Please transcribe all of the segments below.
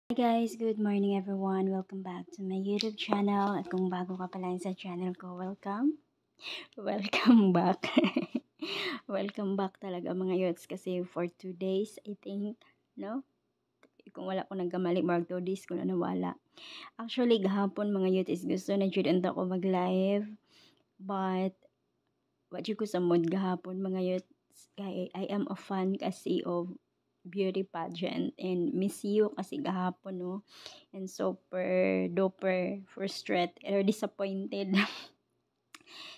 Hi guys, good morning everyone. Welcome back to my YouTube channel. At kung bago ka pa lang sa channel ko, welcome. Welcome back. Welcome back talaga mga yots kasi for 2 days, I think, no? Kung wala ko nagkamali, mark 2 days ko na nawala. Actually, gahapon mga yots is gusto na jud ako mag-live. But, what ko sa mood gahapon mga yots. I am a fan kasi of beauty pageant and miss you kasi gahapon no, and super duper frustrated or disappointed.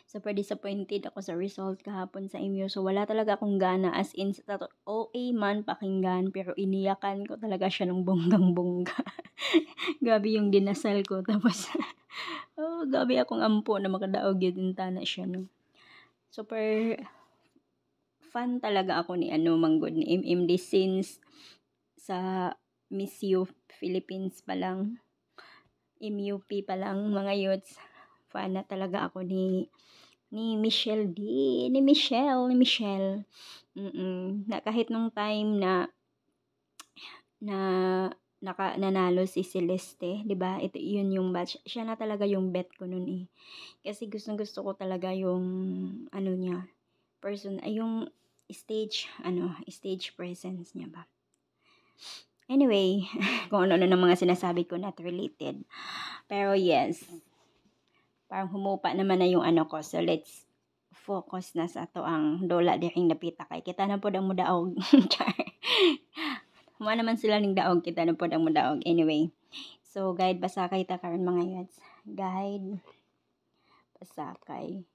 Super disappointed ako sa result kahapon sa inyo, so wala talaga akong gana, as in sa OA man pakinggan pero iniyakan ko talaga siya ng bonggang bongga. Gabi yung dinasal ko tapos oh, gabi akong ampo na makadaog yun na siya no. Super fan talaga ako ni Manggod ni MMD since sa Miss You Philippines pa lang, MUP pa lang mga youths. Fan na talaga ako ni Michelle D, ni Michelle. Na kahit nung time na nanalo si Celeste, 'di ba? Ito 'yun yung batch. Siya na talaga yung bet ko noon eh. Kasi gustong-gusto ko talaga yung niya, person ay yung stage presence niya ba. Anyway, kung ano ng mga sinasabi ko not related. Pero yes, parang humupa naman na yung ko. So let's focus na sa to ang dola diring napita kay kita na pod ang mudaog. Huma naman sila ning daog, kita na pod ang mudaog. Anyway, so guide basakay ta karon mga yods. Guide basakay.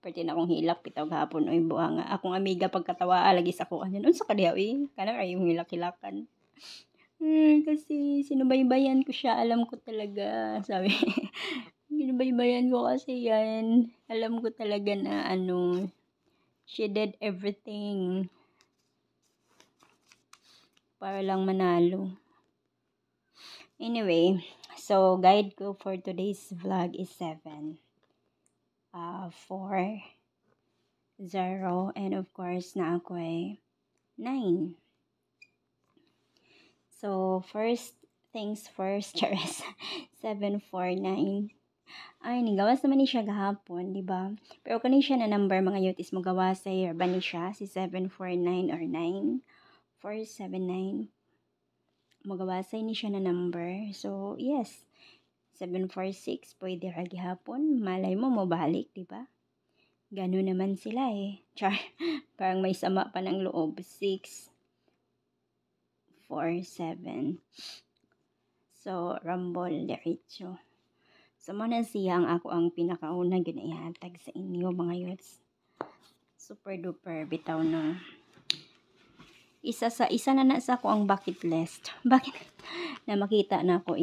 Pwede na akong hilak bitaw gahapon oy buanga. Akong amiga pagkatawa lagi sa ko anyan. Unsa ka diha oy? Kana kay yung hilak-hilakan. Kasi sinubaybayan ko siya, alam ko talaga, sabi. Sinubaybayan ko kasi yan. Alam ko talaga na she did everything para lang manalo. Anyway, so guide ko for today's vlog is 7, 4, 0, and of course na ako ay 9. So, first things first, Charis. 749. Ay, nigawas naman ni siya gahapon, di ba? Pero kani siya na number mga youth is mo gawasay or ba ni siya si 749 or 9479. Magawasay ni siya na number. So, yes. 746 pwede ra gihapon. Malay mo mo balik, di ba? Gano naman sila eh. Char. Parang may sama pa ng loob. 6 4 7. So, rumble diretso. So, muna siya ang pinakauna ginahatag sa inyo mga youths. Super duper bitaw no. Isa na sa ako ang bucket list. Bakit na makita na ako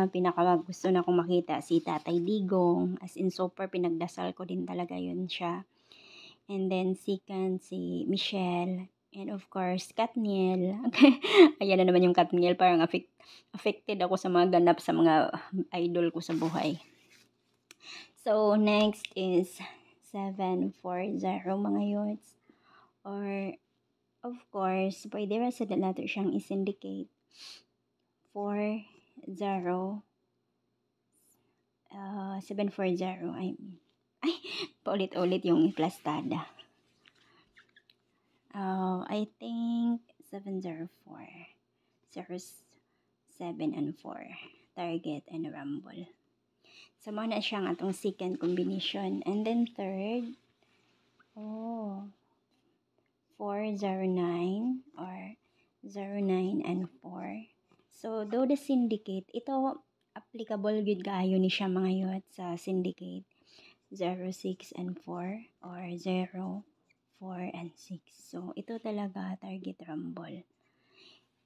pinaka gusto na akong makita si Tatay Digong, as in super pinagdasal ko din talaga yun siya. And then second si Michelle, and of course Katniel. Ayan na naman yung Katniel, parang affected ako sa mga ganap sa mga idol ko sa buhay. So next is 740 mga youths, or of course pwede ra sa nato siyang i-syndicate 40 740 I mean. Ay, paulit-ulit yung plastada. I think 704, 07 and 4, target and rumble. So, muna siyang atong second combination. And then third, 409 or 09 and 4. So, though the syndicate, ito applicable good kaayo ni siya mga youth sa syndicate 06 and 4 or 0, 4 and 6. So, ito talaga target rumble.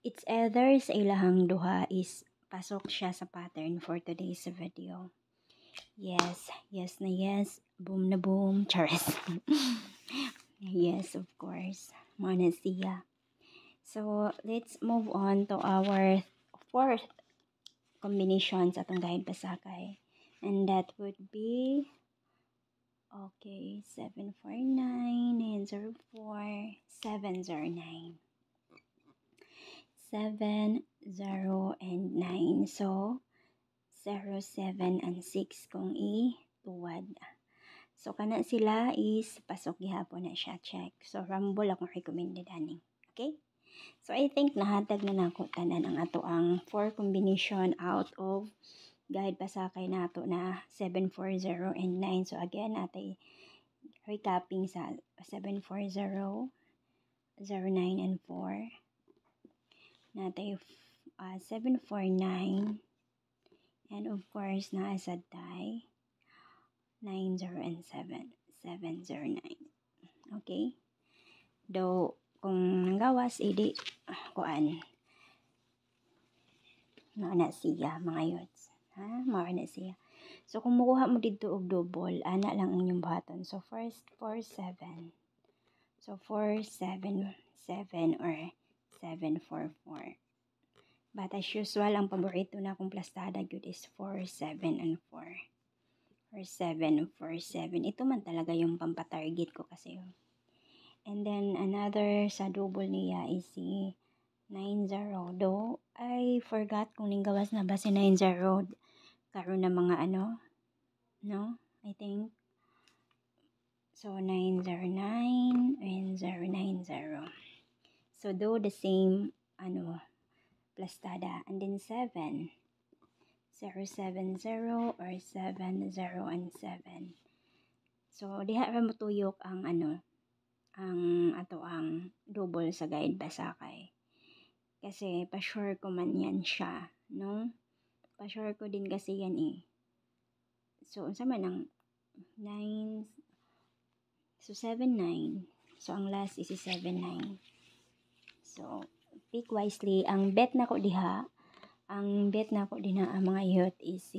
It's either sa ilahang duha is pasok siya sa pattern for today's video. Yes na yes. Boom na boom. Charis. Yes, of course. Mana siya. So, let's move on to our fourth combination sa atong guide pasakay. And that would be 749 and 04 709. 7, 0, and 9. So, 0, 7, and 6 kung ituwad. So, kana sila is pasok gihapon na siya, check. So, rumble akong recommended ani. Okay? So, I think nahatag na nako tanan ang ato ang 4 combination out of guide pasakay nato na 7, 4, 0, and 9. So, again, natay recapping sa 7, 4, 0, 0, 9, and 4. Natay 7, 4, 9. And of course, naasad tayo 9, 0, and 7. 7, 0, 9. Okay? Though, kung nanggawas, edi, kuan. Na siya, mga yods. Ha? Mao na siya. So, kung makuha mo dito og double, ana lang ang inyong buhaton. So, first, 4, 7. So, 4, 7, 7, or 7, 4, 4. But as usual, ang paborito na akong plastada good is 4, 7, and 4. Or 7, 4, 7. Ito man talaga yung pampatarget ko kasi. And then, another sa double niya is si 9-0. Though, I forgot kung ninggawas na ba si 9-0. Karoon na mga ano. No? I think. So, 909 and 090. So, though the same, plastada. And then 7. 070 or 70 and 7. So, diha ra mo tuyok ang ang double sa guide basakay. Kasi pa-sure ko man yan siya, no? Pa-sure ko din kasi yan eh. So, unsa man ang 9, so 7-9. So, ang last is 7-9. So, pick wisely. Ang bet na ko diha, ang mga youth is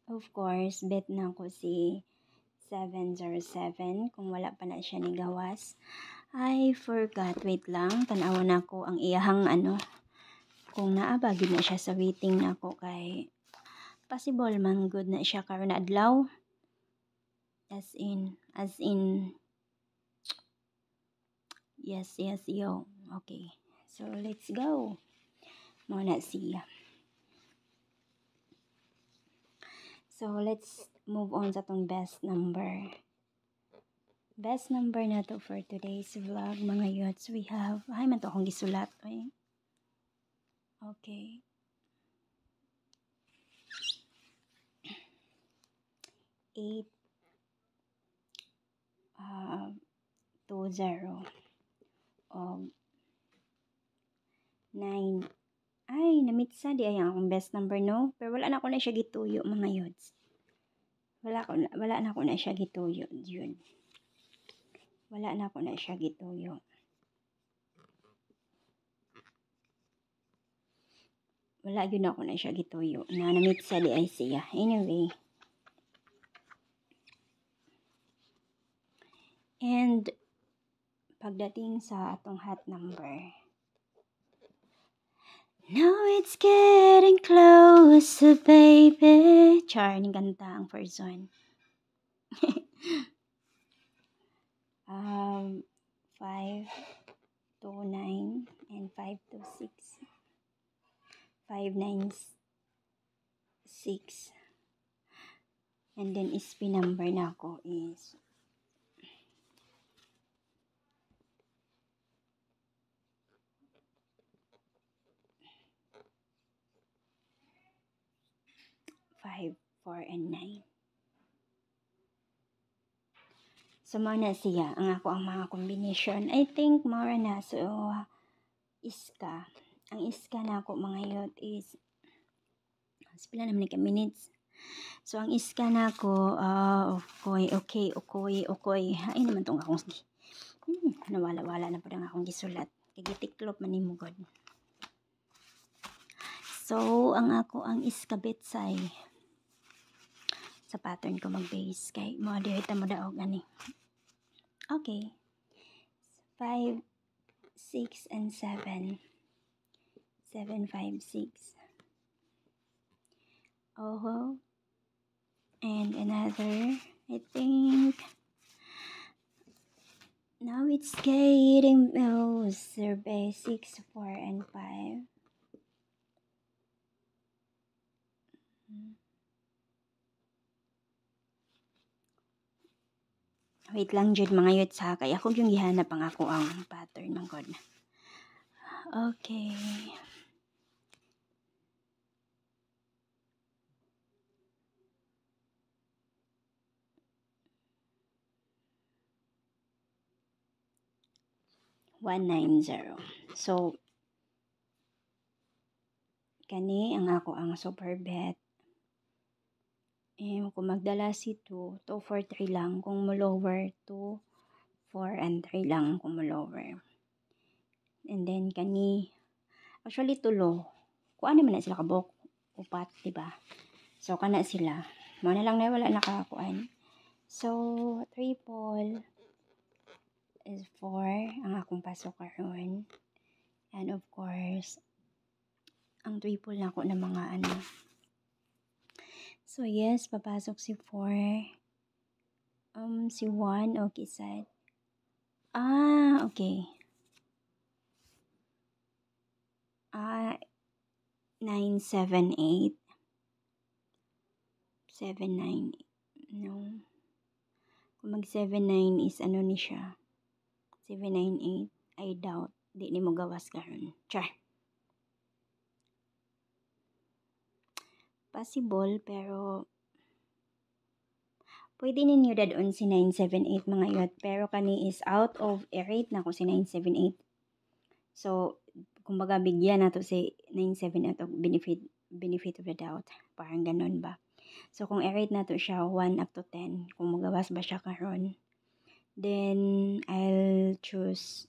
of course, bet na ko si 707 kung wala pa na siya ni gawas. I forgot. Wait lang. Tanawan ako ang iyahang kung naabagid na siya sa waiting na ako kay possible man good na siya karon na adlaw. As in. Yes, yo. Okay. So, let's go. Muna siya. So, let's move on sa tong best number. Best number na to for today's vlog, mga yots. We have, man to akong gisulat. Okay. 8, 20, 9. Ay, namitsa di ay ang best number, no? Pero wala na ako na siya gituyo, mga yods. Wala na ako na siya gituyo, yun. Wala na ako na siya gituyo. Wala yun ako na siya gituyo. Na namitsa di ay siya. Anyway. And, pagdating sa atong hot number. Now it's getting closer, baby. Char, ning kanta ang first one. 5 to 9 and 5 to 6. 5, 9, 6. And then SP number na ako is 5, 4, and 9. So, mga na siya. Ang mga combination. I think, mga na. So, iska. Ang iska na ako, mga youth, is pila naman ka minutes. So, ang iska na ako, okay. Ay naman itong akong nawala-wala na po ang akong gisulat. Kagitiklop manimugod. So, ang iska betsay. Sa pattern ko mag-base. Kay, mga dirita mo daog ani. Okay. 5, 6, and 7. 7, 5, 6. Oh, and another, I think, Now it's getting survey 6, 4, and 5. Wait lang jud mga yuts ha, kaya ako yung gihanap ang ako ang pattern ng god. Okay. $190. So kani ang ako ang super bet. Kung magdala si 2, 2, 4, 3 lang. Kung mo lower 2, 4, and 3 lang kung mo lower. And then kani, actually tulo. Kung ano man na sila kabok, upat, diba? So kana sila. Mo na lang na wala nakakuan. So triple is 4 ang akong pasok karon. And of course, ang triple na ako ng mga ano. So yes, papasok si 4. Si 1, okay, sad. Okay. 9, 7, 8. 7, 9. No. Kung mag 7, 9 is ano ni siya. 7, 9, 8. I doubt. Di ni mo gawas karon. Char. Possible, pero pwede ninyo dadon si 978 mga yot. Pero kani is out of rate na ko si 978. So, kumbaga bigyan nato si 978 of benefit of the doubt. Parang ganun ba? So, kung i-rate nato siya 1 up to 10, kung magawas ba siya karon, then I'll choose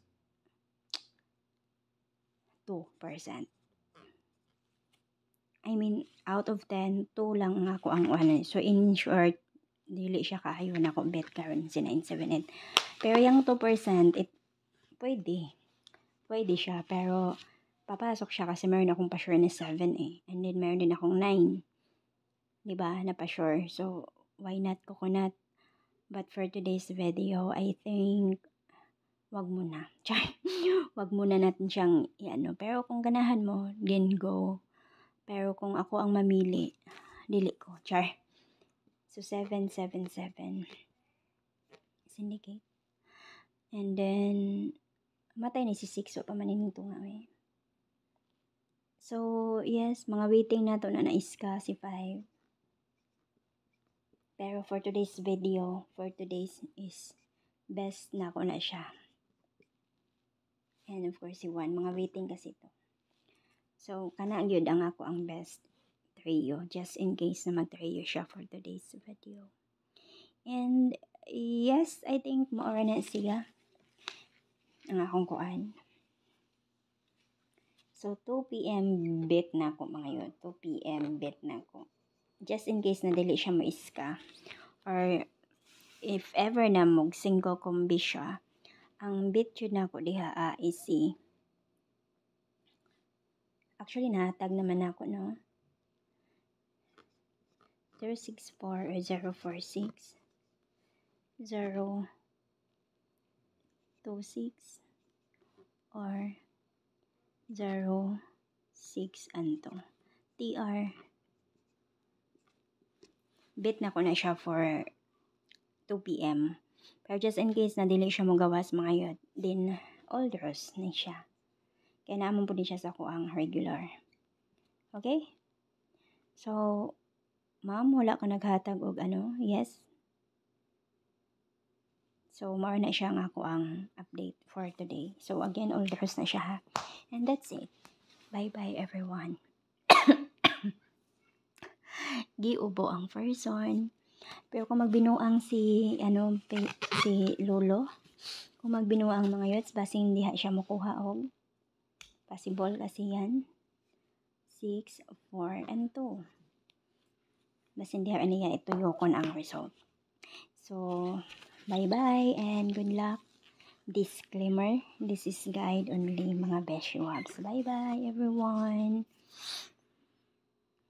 2%. I mean, out of 10, 2 lang ako ang ano. So, in short, dili siya kaayo na ako bet karon si 978. Pero yung 2%, pwede. Pwede siya, pero papasok siya kasi meron akong pa-sure na 7 eh. And then, meron din akong 9. Diba? Na pa-sure. So, why not coconut? But for today's video, I think, wag muna. Wag muna natin siyang i-ano. Pero kung ganahan mo, then go. Pero kung ako ang mamili, dili ko. Char. So, 777. Syndicate. And then, matay ni si 6. So, pamanin ito nga eh. So, yes, mga waiting na to na naiska si 5. Pero for today's video, for today's is best na ko na siya. And of course, si 1. Mga waiting kasi to. So, kana gyud ang ako ang best trio. Just in case na mag-trio siya for today's video. And, yes, I think maura na siya ang akong kuan. So, 2 p.m. bet na ko mga yun. 2 p.m. bet na ko. Just in case na dili siya maiska. Or, if ever na mog single combi siya, ang bet yun na ko diha is si actually, nahatag naman ako, no? 064 or 046. 026 or 06 anto. TR. Bet na ko na siya for 2 p.m. Pero just in case na dili siya magawas mga yun, then all draws na siya. Kaya naman po din siya sa kuang regular. Okay? So, ma'am, wala ko naghatag og ano? Yes. So, more na siya nga ako ang update for today. So, again, all draws na siya ha. And that's it. Bye-bye everyone. Giubo ang person. Pero kung magbinuang si Lolo, kung magbinuang mga yots, basing hindi siya makuha og possible kasi yan. 6, 4, and 2. Basing hindi niya ituyokon ang result. So, bye-bye and good luck. Disclaimer, this is guide only mga beshi wabs. Bye-bye everyone.